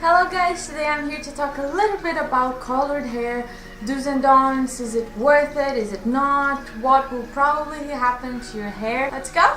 Hello guys, today I'm here to talk a little bit about colored hair, do's and don'ts, is it worth it, is it not, what will probably happen to your hair. Let's go!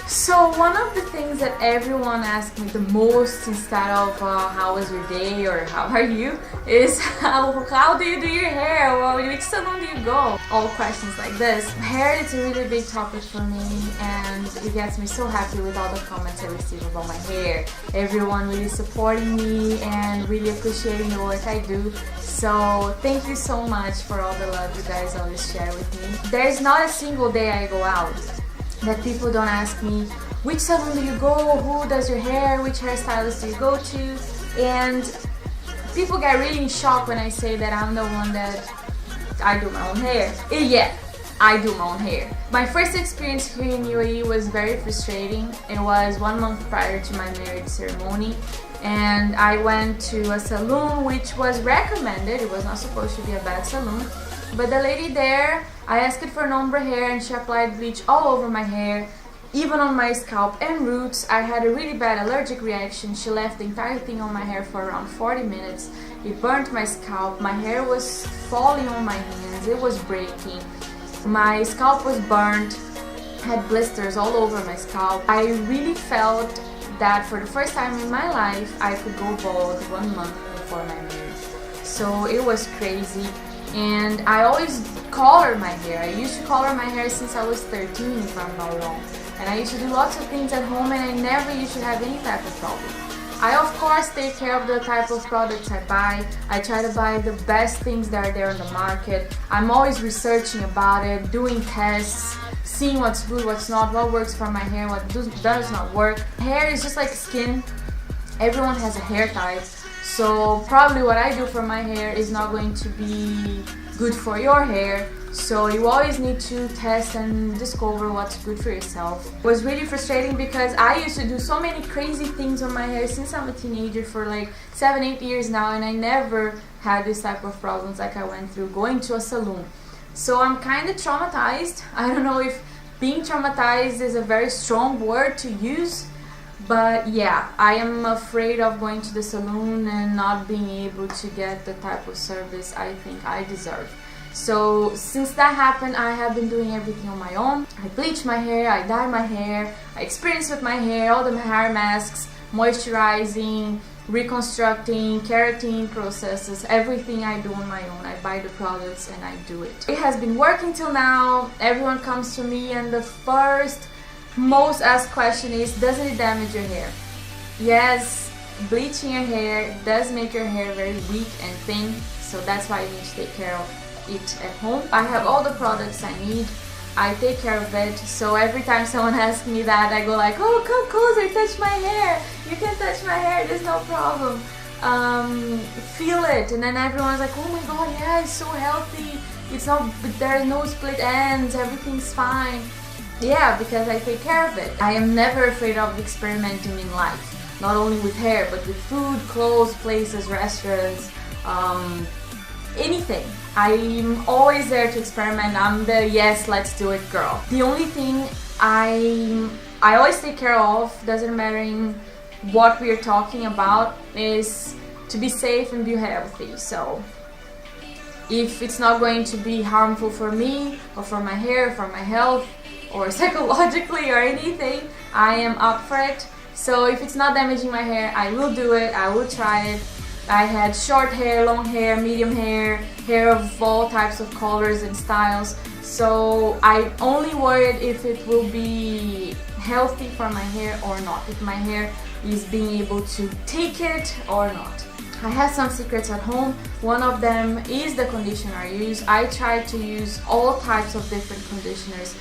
So one of the things that everyone asks me the most instead of how was your day or how are you is how do you do your hair or which salon do you go? All questions like this. Hair is a really big topic for me and it gets me so happy with all the comments I receive about my hair. Everyone really supporting me and really appreciating the work I do. So thank you so much for all the love you guys always share with me. There's not a single day I go out that people don't ask me, which salon do you go, who does your hair, which hairstylist do you go to, and people get really in shock when I say that I'm the one that I do my own hair. Yeah, I do my own hair. My first experience here in UAE was very frustrating. It was 1 month prior to my marriage ceremony and I went to a salon which was recommended. It was not supposed to be a bad salon. But the lady there, I asked for an ombre hair and she applied bleach all over my hair, even on my scalp and roots. I had a really bad allergic reaction. She left the entire thing on my hair for around 40 minutes. It burnt my scalp, my hair was falling on my hands, it was breaking. My scalp was burnt, had blisters all over my scalp. I really felt that for the first time in my life I could go bald 1 month before my marriage. So it was crazy. And I always color my hair. I used to color my hair since I was 13 if I'm not wrong. And I used to do lots of things at home and I never used to have any type of problem. I of course take care of the type of products I buy. I try to buy the best things that are there on the market. I'm always researching about it, doing tests, seeing what's good, what's not, what works for my hair, what does not work. Hair is just like skin. Everyone has a hair type. So probably what I do for my hair is not going to be good for your hair. So you always need to test and discover what's good for yourself. It was really frustrating because I used to do so many crazy things on my hair since I'm a teenager for like 7-8 years now, and I never had this type of problems like I went through going to a salon. So I'm kind of traumatized. I don't know if being traumatized is a very strong word to use. But yeah, I am afraid of going to the salon and not being able to get the type of service I think I deserve. So since that happened, I have been doing everything on my own. I bleach my hair, I dye my hair, I experience with my hair, all the hair masks, moisturizing, reconstructing, keratin processes, everything I do on my own. I buy the products and I do it. It has been working till now. Everyone comes to me and the first most asked question is, does it damage your hair? Yes, bleaching your hair does make your hair very weak and thin, so that's why you need to take care of it at home. I have all the products I need. I take care of it, so every time someone asks me that, I go like, oh, come closer, touch my hair. You can touch my hair, there's no problem. Feel it, and then everyone's like, oh my god, yeah, it's so healthy. It's not, there's no split ends, everything's fine. Yeah, because I take care of it. I am never afraid of experimenting in life. Not only with hair, but with food, clothes, places, restaurants, anything. I'm always there to experiment. I'm the yes, let's do it girl. The only thing I always take care of, doesn't matter in what we're talking about, is to be safe and be healthy. So if it's not going to be harmful for me or for my hair, for my health, or psychologically or anything, I am up for it. So if it's not damaging my hair, I will do it, I will try it. I had short hair, long hair, medium hair, hair of all types of colors and styles. So I only worried if it will be healthy for my hair or not, if my hair is being able to take it or not. I have some secrets at home. One of them is the conditioner I use. I try to use all types of different conditioners.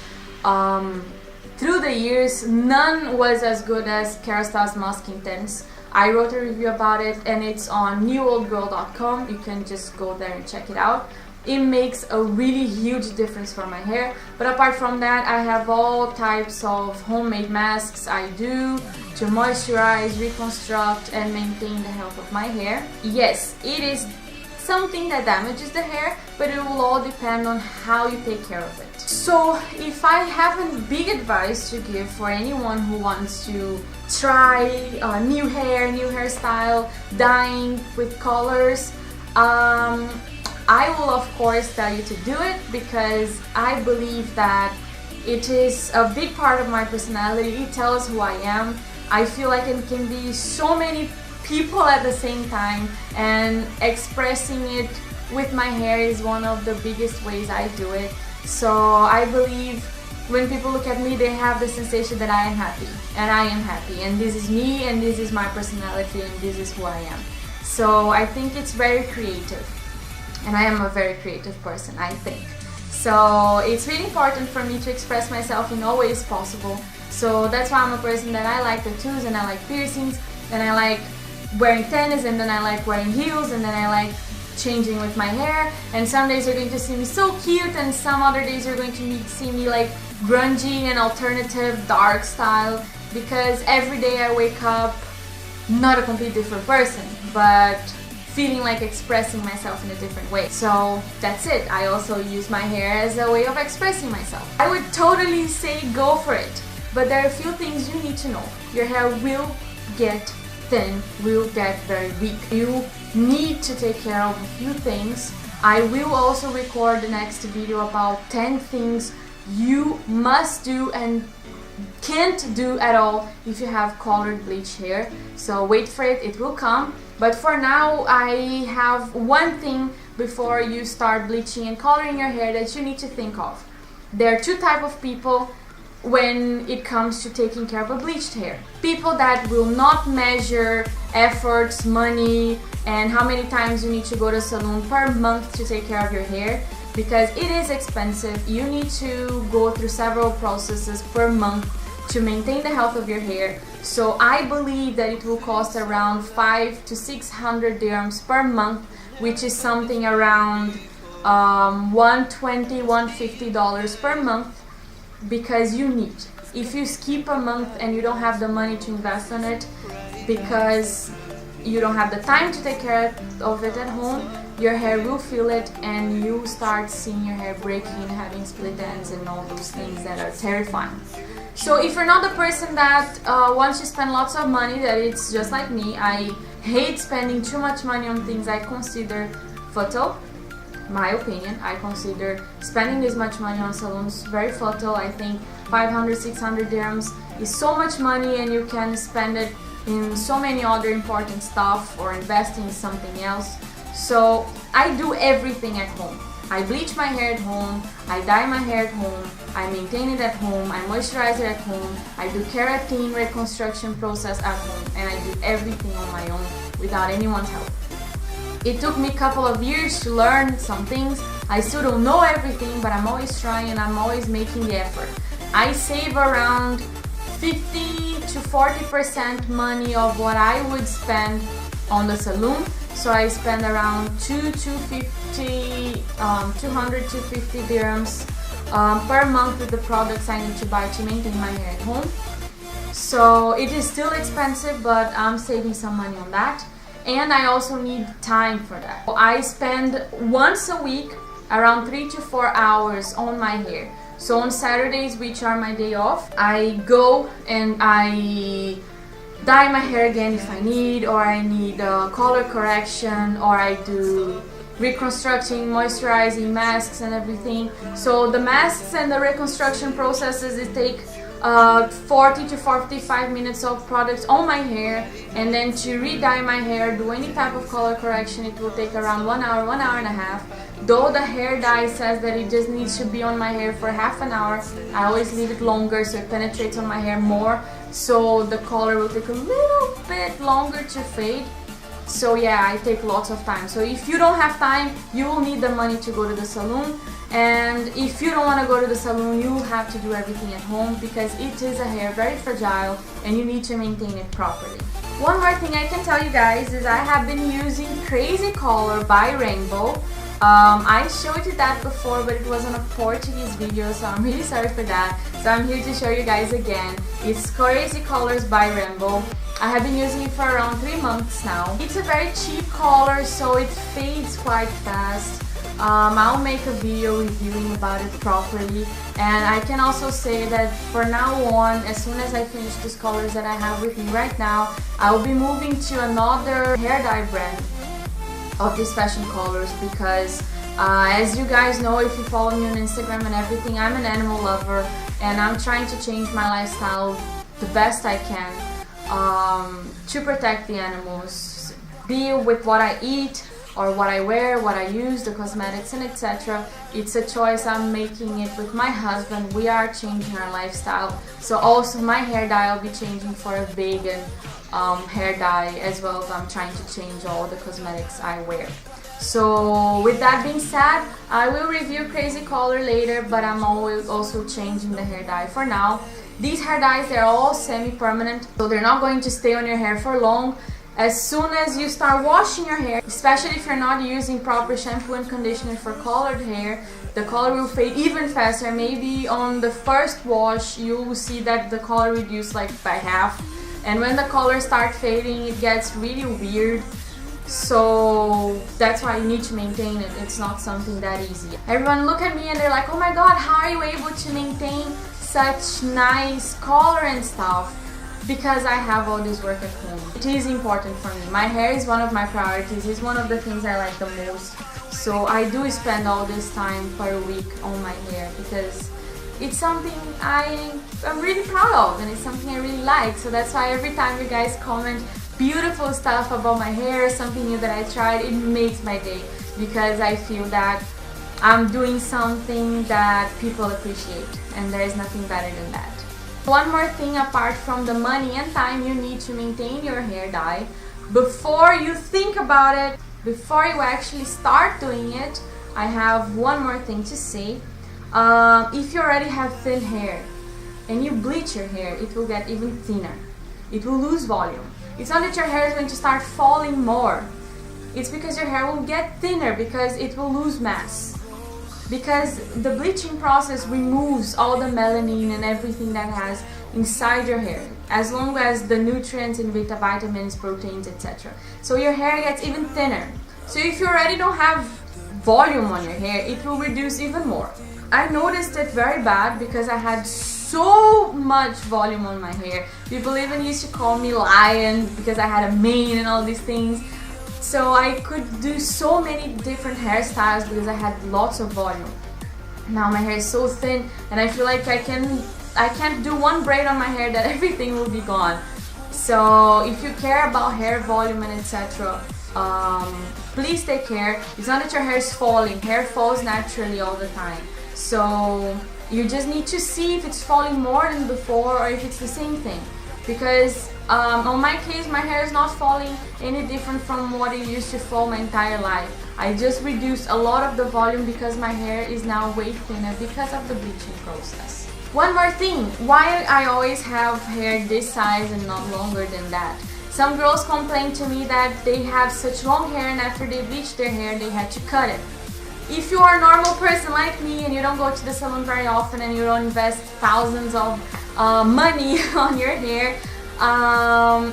Through the years, none was as good as Clairol's Musk Intense. I wrote a review about it and it's on newoldgirl.com. You can just go there and check it out. it makes a really huge difference for my hair. But apart from that, I have all types of homemade masks I do to moisturize, reconstruct, and maintain the health of my hair. Yes, it is something that damages the hair, but it will all depend on how you take care of it. So if I have a big advice to give for anyone who wants to try new hair, new hairstyle, dyeing with colors, I will of course tell you to do it, because I believe that it is a big part of my personality. It tells who I am. I feel like it can be so many people at the same time, and expressing it with my hair is one of the biggest ways I do it. So I believe when people look at me, they have the sensation that I am happy, and I am happy, and this is me, and this is my personality, and this is who I am. So I think it's very creative, and I am a very creative person, I think. So it's really important for me to express myself in all ways possible. So that's why I'm a person that I like tattoos, and I like piercings, and I like wearing tennis, and then I like wearing heels, and then I like changing with my hair. And some days you're going to see me so cute, and some other days you're going to see me like grungy and alternative dark style, because every day I wake up not a complete different person, but feeling like expressing myself in a different way. So that's it. I also use my hair as a way of expressing myself. I would totally say go for it, but there are a few things you need to know. Your hair will get thin, will get very weak. You need to take care of a few things. I will also record the next video about 10 things you must do and can't do at all if you have colored bleach hair. So wait for it, it will come. But for now, I have one thing before you start bleaching and coloring your hair that you need to think of. There are two types of people when it comes to taking care of a bleached hair. People that will not measure efforts, money, and how many times you need to go to a salon per month to take care of your hair, because it is expensive. You need to go through several processes per month to maintain the health of your hair. So I believe that it will cost around 500 to 600 dirhams per month, which is something around $120, $150 per month, because you need. If you skip a month and you don't have the money to invest on it, because you don't have the time to take care of it at home, your hair will feel it, and you start seeing your hair breaking and having split ends and all those things that are terrifying. So if you're not the person that wants to spend lots of money, that it's just like me, I hate spending too much money on things I consider futile. My opinion, I consider spending this much money on salons very futile. I think 500, 600 dirhams is so much money, and you can spend it in so many other important stuff or invest in something else. So I do everything at home. I bleach my hair at home, I dye my hair at home, I maintain it at home, I moisturize it at home, I do keratin reconstruction process at home, and I do everything on my own without anyone's help. It took me a couple of years to learn some things. I still don't know everything, but I'm always trying, and I'm always making the effort. I save around 50 to 40% money of what I would spend on the salon. So I spend around 200 to 50 dirhams per month with the products I need to buy to maintain my hair at home. So it is still expensive, but I'm saving some money on that. And I also need time for that. I spend once a week around 3 to 4 hours on my hair. So on Saturdays, which are my day off, I go and I dye my hair again if I need, or I need color correction, or I do reconstructing, moisturizing, masks and everything. So the masks and the reconstruction processes, it take 40 to 45 minutes of products on my hair, and then to re-dye my hair, do any type of color correction, it will take around 1 hour, 1 hour and a half. Though the hair dye says that it just needs to be on my hair for half an hour, I always leave it longer so it penetrates on my hair more, so the color will take a little bit longer to fade. So yeah, I take lots of time. So if you don't have time, you will need the money to go to the salon. And if you don't want to go to the salon, you have to do everything at home, because it is a hair very fragile and you need to maintain it properly. One more thing I can tell you guys is I have been using Crazy Color by Rainbow. I showed you that before, but it was on a Portuguese video, so I'm really sorry for that. So I'm here to show you guys again. It's Crazy Colors by Rainbow. I have been using it for around 3 months now. It's a very cheap color, so it fades quite fast. I'll make a video reviewing about it properly, and I can also say that for now on, as soon as I finish these colors that I have with me right now, I will be moving to another hair dye brand of these fashion colors, because as you guys know, if you follow me on Instagram and everything, I'm an animal lover and I'm trying to change my lifestyle the best I can to protect the animals, be it with what I eat or what I wear, what I use, the cosmetics and etc. It's a choice I'm making it with my husband. We are changing our lifestyle. So also my hair dye will be changing for a vegan hair dye, as well as I'm trying to change all the cosmetics I wear. So with that being said, I will review Crazy Color later, but I'm always also changing the hair dye for now. These hair dyes, they're all semi-permanent, so they're not going to stay on your hair for long. As soon as you start washing your hair, especially if you're not using proper shampoo and conditioner for colored hair, the color will fade even faster. Maybe on the first wash you will see that the color reduced like by half, and when the color starts fading it gets really weird. So that's why you need to maintain it. It's not something that easy. Everyone look at me and they're like, oh my god, how are you able to maintain such nice color and stuff? Because I have all this work at home. It is important for me. My hair is one of my priorities. It's one of the things I like the most. So I do spend all this time per week on my hair, because it's something I'm really proud of, and it's something I really like. So that's why every time you guys comment beautiful stuff about my hair, something new that I tried, it makes my day, because I feel that I'm doing something that people appreciate, and there is nothing better than that. One more thing apart from the money and time you need to maintain your hair dye, before you think about it, before you actually start doing it, I have one more thing to say. If you already have thin hair and you bleach your hair, it will get even thinner. It will lose volume. It's not that your hair is going to start falling more. It's because your hair will get thinner, because it will lose mass. Because the bleaching process removes all the melanin and everything that has inside your hair, as long as the nutrients and vitamins, proteins, etc. So your hair gets even thinner. So if you already don't have volume on your hair, it will reduce even more. I noticed it very bad because I had so much volume on my hair. People even used to call me lion because I had a mane and all these things. So I could do so many different hairstyles because I had lots of volume. Now my hair is so thin and I feel like I can't do one braid on my hair that everything will be gone. So if you care about hair volume and etc., please take care. It's not that your hair is falling. Hair falls naturally all the time. So you just need to see if it's falling more than before or if it's the same thing. Because on my case, my hair is not falling any different from what it used to fall my entire life. I just reduced a lot of the volume because my hair is now way thinner because of the bleaching process. One more thing, why I always have hair this size and not longer than that. Some girls complain to me that they have such long hair and after they bleach their hair they had to cut it. If you are a normal person like me and you don't go to the salon very often and you don't invest thousands of money on your hair,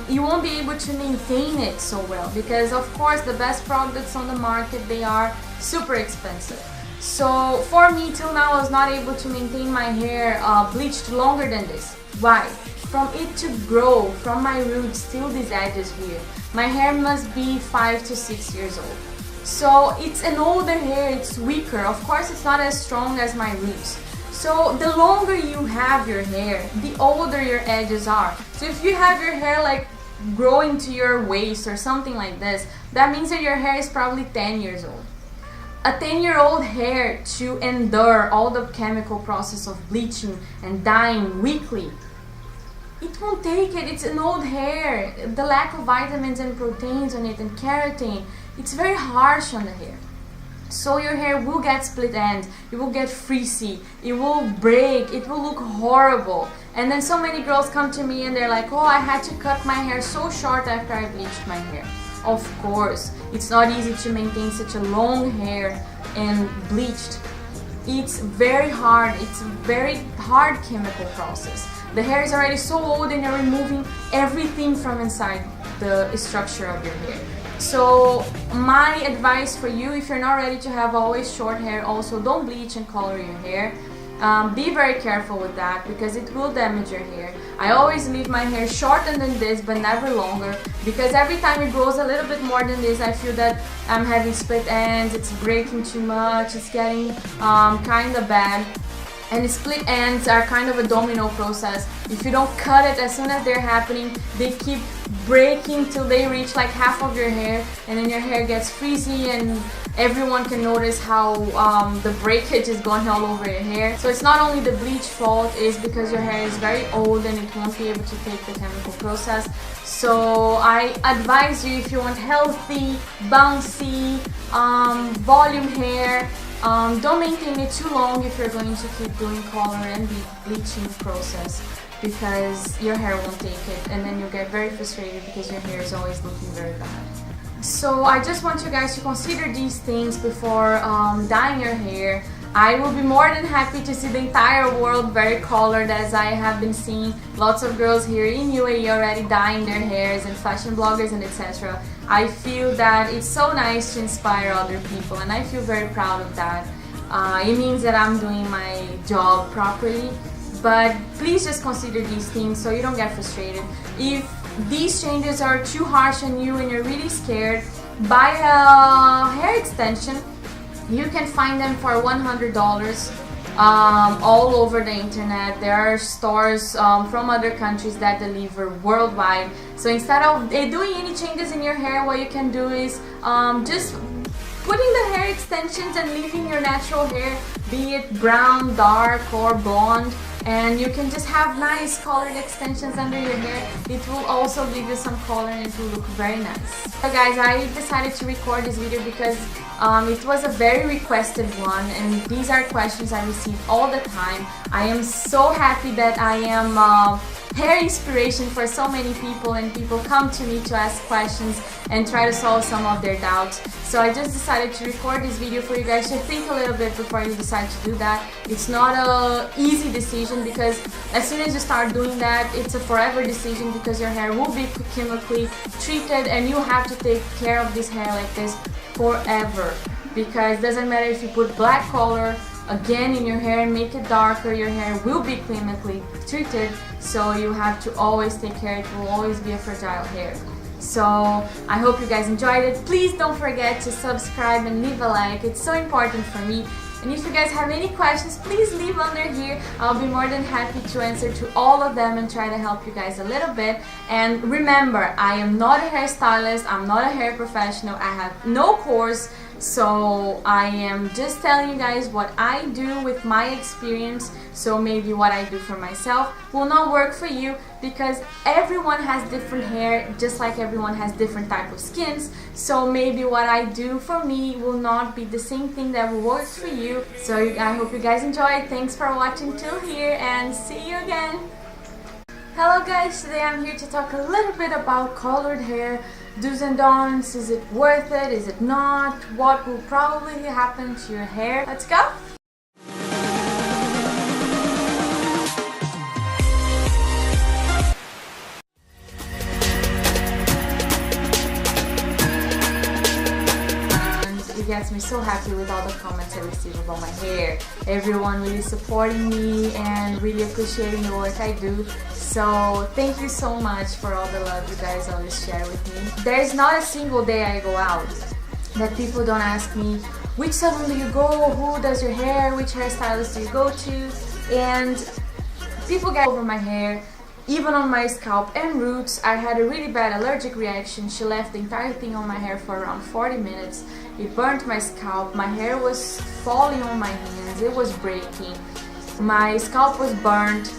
you won't be able to maintain it so well, because of course the best products on the market, they are super expensive. So for me, till now I was not able to maintain my hair bleached longer than this. Why? From it to grow, from my roots till these edges here, my hair must be 5 to 6 years old. So it's an older hair, it's weaker. Of course it's not as strong as my roots. So the longer you have your hair, the older your edges are. So if you have your hair like growing to your waist or something like this, that means that your hair is probably 10 years old. A 10-year-old hair to endure all the chemical process of bleaching and dyeing weekly, it won't take it. It's an old hair. The lack of vitamins and proteins on it and keratin, it's very harsh on the hair. So your hair will get split ends, it will get frizzy, it will break, it will look horrible. And then so many girls come to me and they're like, oh, I had to cut my hair so short after I bleached my hair. Of course, it's not easy to maintain such a long hair and bleached, it's very hard. It's a very hard chemical process. The hair is already so old and you're removing everything from inside the structure of your hair. So my advice for you, if you're not ready to have always short hair, also don't bleach and color your hair. Be very careful with that because it will damage your hair. I always leave my hair shorter than this but never longer, because every time it grows a little bit more than this I feel that I'm having split ends, it's breaking too much, it's getting kind of bad. And split ends are kind of a domino process. If you don't cut it as soon as they're happening, they keep breaking till they reach like half of your hair, and then your hair gets frizzy and everyone can notice how the breakage is going all over your hair. So it's not only the bleach fault, it's because your hair is very old and it won't be able to take the chemical process. So I advise you, if you want healthy, bouncy, volume hair, don't maintain it too long if you're going to keep doing color and bleaching process, because your hair won't take it and then you get very frustrated because your hair is always looking very bad. So I just want you guys to consider these things before dyeing your hair. I will be more than happy to see the entire world very colored, as I have been seeing lots of girls here in UAE already dyeing their hairs, and fashion bloggers and etc. I feel that it's so nice to inspire other people and I feel very proud of that. It means that I'm doing my job properly, but please just consider these things so you don't get frustrated. If these changes are too harsh on you and you're really scared, buy a hair extension. You can find them for $100 all over the internet. There are stores from other countries that deliver worldwide. So instead of doing any changes in your hair, what you can do is just putting the hair extensions and leaving your natural hair, be it brown, dark or blonde, and you can just have nice colored extensions under your hair. It will also give you some color and it will look very nice. So guys, I decided to record this video because it was a very requested one, and these are questions I receive all the time. I am so happy that I am hair inspiration for so many people, and people come to me to ask questions and try to solve some of their doubts. So I just decided to record this video for you guys to think a little bit before you decide to do that. It's not an easy decision, because as soon as you start doing that, it's a forever decision, because your hair will be chemically treated and you have to take care of this hair like this forever. Because it doesn't matter if you put black color again in your hair and make it darker, your hair will be chemically treated, so you have to always take care. It will always be a fragile hair. So I hope you guys enjoyed it. Please don't forget to subscribe and leave a like, it's so important for me. And if you guys have any questions, please leave under here. I'll be more than happy to answer to all of them and try to help you guys a little bit. And remember, I am not a hairstylist, I'm not a hair professional, I have no course. So I am just telling you guys what I do with my experience. So maybe what I do for myself will not work for you, because everyone has different hair, just like everyone has different type of skins. So maybe what I do for me will not be the same thing that will work for you. So I hope you guys enjoyed. Thanks for watching till here, and see you again. Hello guys, today I'm here to talk a little bit about colored hair, do's and don'ts. Is it worth it? Is it not? What will probably happen to your hair? Let's go! It gets me so happy with all the comments I receive about my hair. Everyone really supporting me and really appreciating the work I do. So thank you so much for all the love you guys always share with me. There's not a single day I go out that people don't ask me, which salon do you go, who does your hair, which hairstylist do you go to, and people get over my hair. Even on my scalp and roots, I had a really bad allergic reaction. She left the entire thing on my hair for around 40 minutes. It burnt my scalp, my hair was falling on my hands, it was breaking. My scalp was burnt,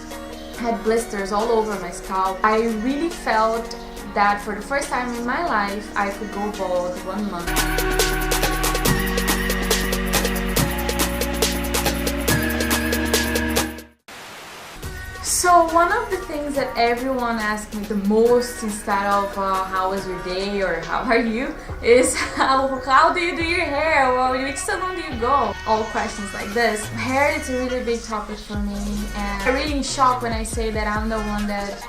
had blisters all over my scalp. I really felt that for the first time in my life, I could go bald 1 month. So So one of the things that everyone asks me the most instead of how was your day or how are you is how do you do your hair or which salon do you go? All questions like this. Hair is a really big topic for me, and I'm really in shock when I say that I'm the one that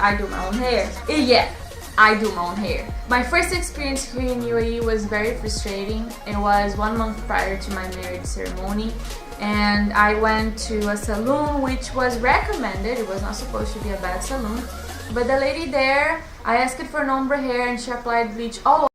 I do my own hair. Yeah, I do my own hair. My first experience here in UAE was very frustrating. It was 1 month prior to my marriage ceremony, and I went to a salon which was recommended. It was not supposed to be a bad salon, but the lady there, I asked for an ombre hair and she applied bleach all